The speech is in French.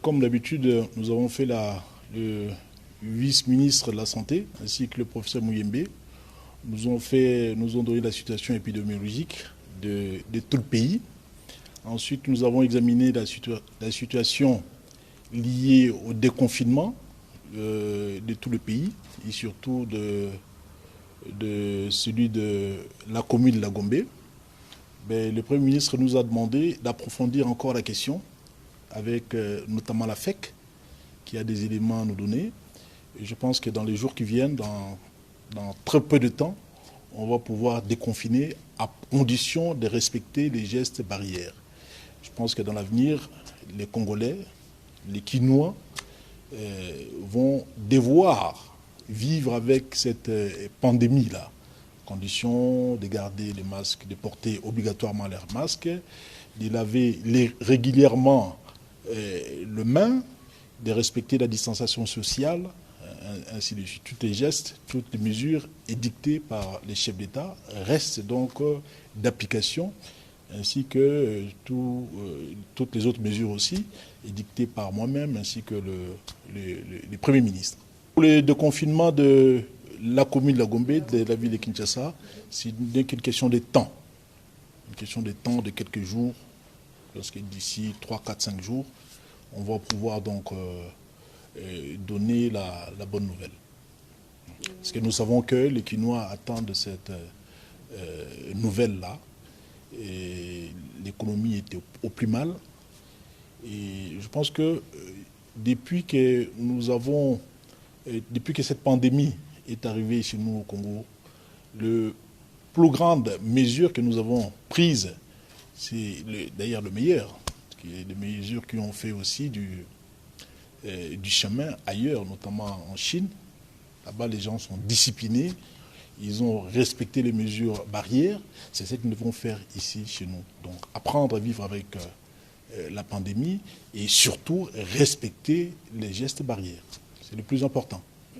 Comme d'habitude, nous avons fait le vice-ministre de la Santé ainsi que le professeur Mouyembe. Nous ont donné la situation épidémiologique de tout le pays. Ensuite, nous avons examiné la situation liée au déconfinement de tout le pays et surtout de celui de la commune de la Gombe. Le Premier ministre nous a demandé d'approfondir encore la question avec notamment la FEC qui a des éléments à nous donner. Et je pense que dans les jours qui viennent, dans très peu de temps, on va pouvoir déconfiner à condition de respecter les gestes barrières. Je pense que dans l'avenir, les Congolais, les Kinois vont devoir vivre avec cette pandémie-là. Condition de garder les masques, de porter obligatoirement leurs masques, de laver régulièrement le main, de respecter la distanciation sociale, ainsi de suite. Tous les gestes, toutes les mesures édictées par les chefs d'État restent donc d'application, ainsi que toutes les autres mesures aussi, édictées par moi-même, ainsi que le Premier ministre. Pour le déconfinement de la commune de la Gombe, de la ville de Kinshasa, c'est une question de temps. Une question de temps, de quelques jours, parce que d'ici 3, 4, 5 jours, on va pouvoir donc donner la bonne nouvelle. Parce que nous savons que les Kinois attendent cette nouvelle-là. L'économie était au plus mal. Et je pense que depuis que cette pandémie est arrivée chez nous au Congo, la plus grande mesure que nous avons prise, c'est d'ailleurs le meilleur, les mesures qui ont fait aussi du chemin ailleurs, notamment en Chine. Là-bas, les gens sont disciplinés, ils ont respecté les mesures barrières. C'est ce que nous devons faire ici, chez nous. Donc, apprendre à vivre avec la pandémie et surtout respecter les gestes barrières. C'est le plus important.